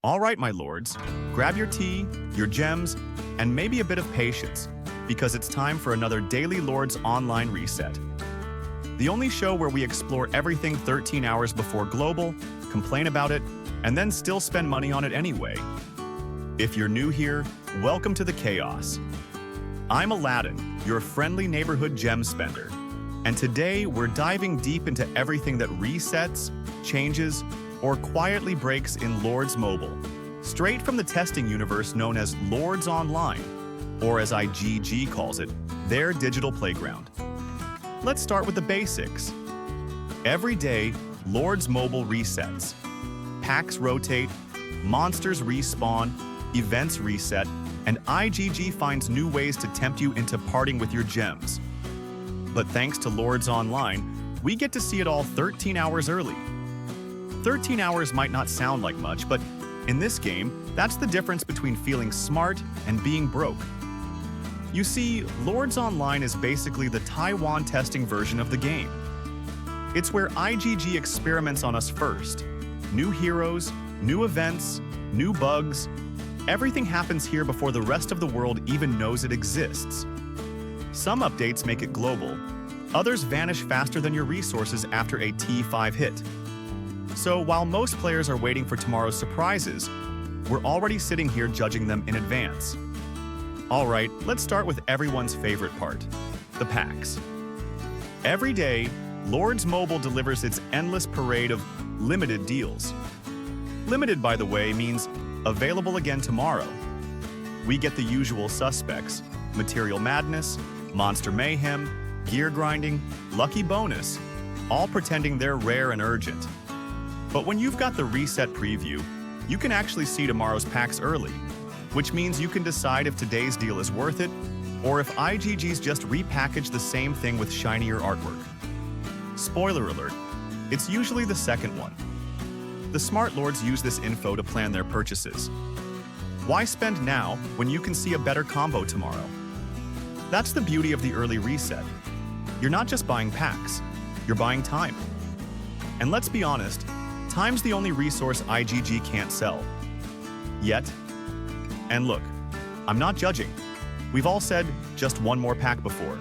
All right, my lords, grab your tea, your gems, and maybe a bit of patience, because it's time for another Daily Lords Online Reset. The only show where we explore everything 13 hours before global, complain about it, and then still spend money on it anyway. If you're new here, welcome to the chaos. I'm Aladdin, your friendly neighborhood gem spender, and today we're diving deep into everything that resets, changes, or quietly breaks in Lords Mobile, straight from the testing universe known as Lords Online, or as IGG calls it, their digital playground. Let's start with the basics. Every day, Lords Mobile resets. Packs rotate, monsters respawn, events reset, and IGG finds new ways to tempt you into parting with your gems. But thanks to Lords Online, we get to see it all 13 hours early. 13 hours might not sound like much, but in this game, that's the difference between feeling smart and being broke. You see, Lords Online is basically the Taiwan testing version of the game. It's where IGG experiments on us first. New heroes, new events, new bugs. Everything happens here before the rest of the world even knows it exists. Some updates make it global. Others vanish faster than your resources after a T5 hit. So while most players are waiting for tomorrow's surprises, we're already sitting here judging them in advance. Alright, let's start with everyone's favorite part, the packs. Every day, Lords Mobile delivers its endless parade of limited deals. Limited, by the way, means available again tomorrow. We get the usual suspects, Material Madness, Monster Mayhem, Gear Grinding, Lucky Bonus, all pretending they're rare and urgent. But when you've got the reset preview, you can actually see tomorrow's packs early, which means you can decide if today's deal is worth it, or if IGG's just repackaged the same thing with shinier artwork. Spoiler alert, it's usually the second one. The smart lords use this info to plan their purchases. Why spend now when you can see a better combo tomorrow? That's the beauty of the early reset. You're not just buying packs, you're buying time. And let's be honest, time's the only resource IGG can't sell. Yet. And look, I'm not judging. We've all said just one more pack before.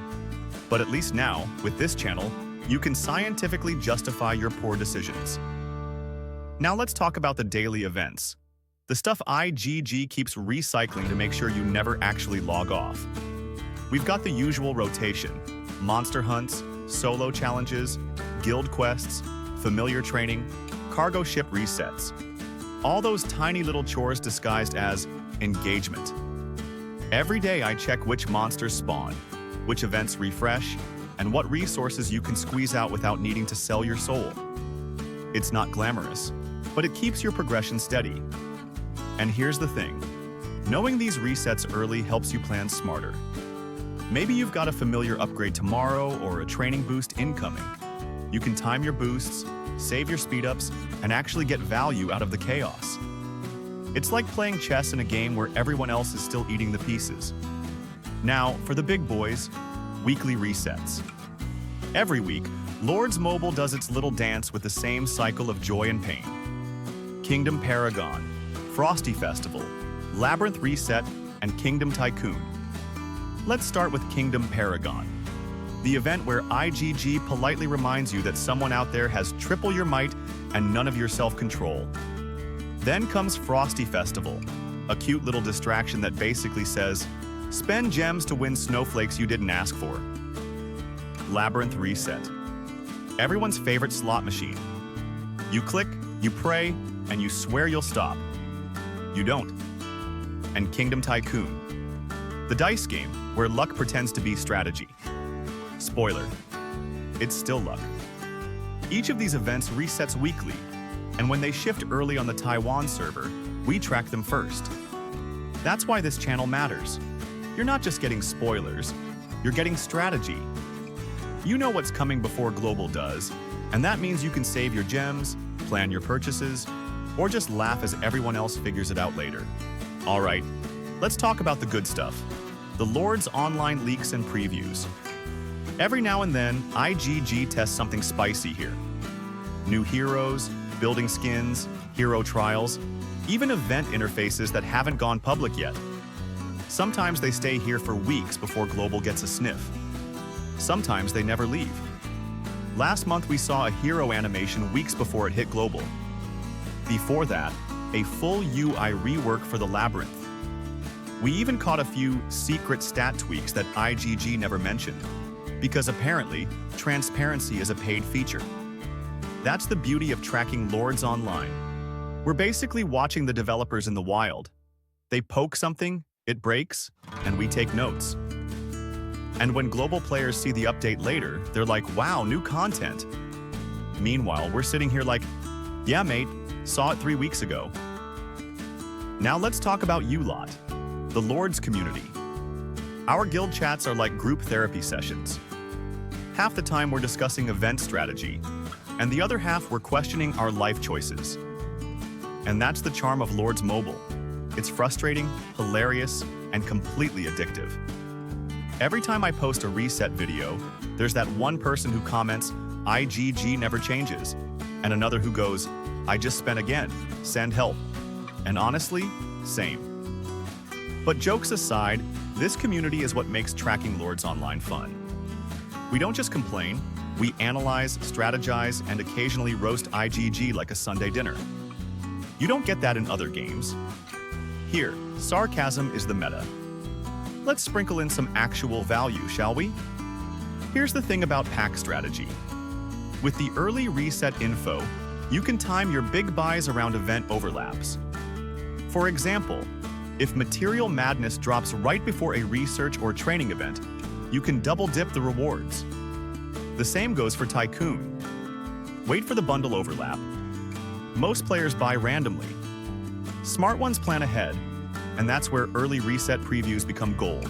But at least now, with this channel, you can scientifically justify your poor decisions. Now let's talk about the daily events. The stuff IGG keeps recycling to make sure you never actually log off. We've got the usual rotation: monster hunts, solo challenges, guild quests, familiar training, cargo ship resets. All those tiny little chores disguised as engagement. Every day I check which monsters spawn, which events refresh, and what resources you can squeeze out without needing to sell your soul. It's not glamorous, but it keeps your progression steady. And here's the thing. Knowing these resets early helps you plan smarter. Maybe you've got a familiar upgrade tomorrow or a training boost incoming. You can time your boosts, save your speed-ups, and actually get value out of the chaos. It's like playing chess in a game where everyone else is still eating the pieces. Now, for the big boys, weekly resets. Every week, Lords Mobile does its little dance with the same cycle of joy and pain. Kingdom Paragon, Frosty Festival, Labyrinth Reset, and Kingdom Tycoon. Let's start with Kingdom Paragon, the event where IGG politely reminds you that someone out there has triple your might and none of your self-control. Then comes Frosty Festival, a cute little distraction that basically says, spend gems to win snowflakes you didn't ask for. Labyrinth Reset, everyone's favorite slot machine. You click, you pray, and you swear you'll stop. You don't. And Kingdom Tycoon, the dice game where luck pretends to be strategy. Spoiler, it's still luck. Each of these events resets weekly, and when they shift early on the Taiwan server, we track them first. That's why this channel matters. You're not just getting spoilers, you're getting strategy. You know what's coming before Global does, and that means you can save your gems, plan your purchases, or just laugh as everyone else figures it out later. Alright, let's talk about the good stuff. The Lords Online leaks and previews. Every now and then, IGG tests something spicy here. New heroes, building skins, hero trials. even event interfaces that haven't gone public yet. Sometimes they stay here for weeks before Global gets a sniff. Sometimes they never leave. Last month we saw a hero animation weeks before it hit Global. Before that, a full UI rework for the Labyrinth. We even caught a few secret stat tweaks that IGG never mentioned, because apparently, transparency is a paid feature. That's the beauty of tracking Lords Online. We're basically watching the developers in the wild. They poke something, it breaks, and we take notes. And when global players see the update later, they're like, wow, new content. Meanwhile, we're sitting here like, yeah, mate, saw it 3 weeks ago. Now let's talk about you lot, the Lords community. Our guild chats are like group therapy sessions. Half the time we're discussing event strategy, and the other half we're questioning our life choices. And that's the charm of Lords Mobile. It's frustrating, hilarious, and completely addictive. Every time I post a reset video, there's that one person who comments, IGG never changes, and another who goes, I just spent again, send help. And honestly, same. But jokes aside, this community is what makes tracking Lords Online fun. We don't just complain, we analyze, strategize, and occasionally roast IGG like a Sunday dinner. You don't get that in other games. Here, sarcasm is the meta. Let's sprinkle in some actual value, shall we? Here's the thing about pack strategy. With the early reset info, you can time your big buys around event overlaps. For example, if Material Madness drops right before a research or training event, you can double dip the rewards. The same goes for Tycoon. Wait for the bundle overlap. Most players buy randomly. Smart ones plan ahead, and that's where early reset previews become gold.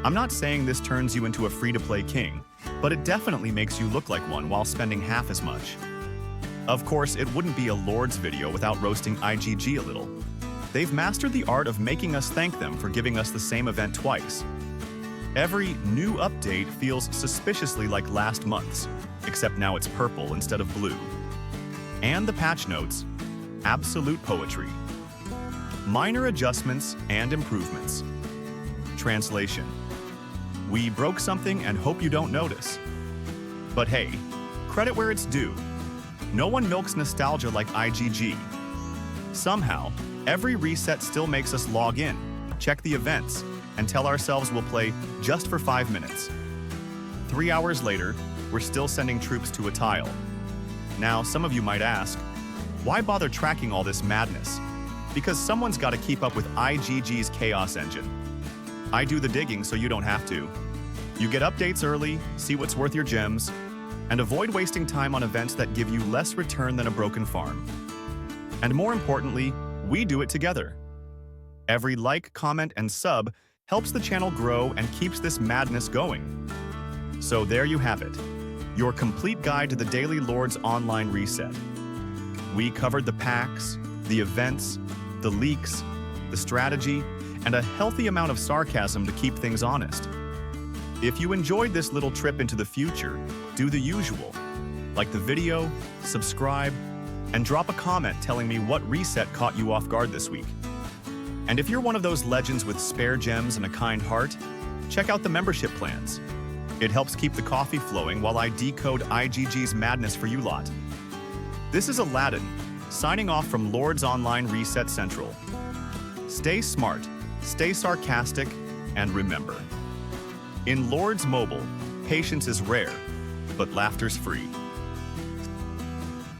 I'm not saying this turns you into a free-to-play king, but it definitely makes you look like one while spending half as much. Of course, it wouldn't be a Lords video without roasting IGG a little. They've mastered the art of making us thank them for giving us the same event twice. Every new update feels suspiciously like last month's, except now it's purple instead of blue. And the patch notes, absolute poetry. Minor adjustments and improvements. Translation: we broke something and hope you don't notice. But hey, credit where it's due. No one milks nostalgia like IGG. Somehow, every reset still makes us log in, check the events, and tell ourselves we'll play just for 5 minutes. 3 hours later, we're still sending troops to a tile. Now, some of you might ask, why bother tracking all this madness? Because someone's got to keep up with IGG's chaos engine. I do the digging so you don't have to. You get updates early, see what's worth your gems, and avoid wasting time on events that give you less return than a broken farm. And more importantly, we do it together. Every like, comment, and sub helps the channel grow and keeps this madness going. So there you have it, your complete guide to the Daily Lords Online reset. We covered the packs, the events, the leaks, the strategy, and a healthy amount of sarcasm to keep things honest. If you enjoyed this little trip into the future, do the usual. Like the video, subscribe, and drop a comment telling me what reset caught you off guard this week. And if you're one of those legends with spare gems and a kind heart, check out the membership plans. It helps keep the coffee flowing while I decode IGG's madness for you lot. This is Aladdin, signing off from Lords Online Reset Central. Stay smart, stay sarcastic, and remember, in Lords Mobile, patience is rare, but laughter's free.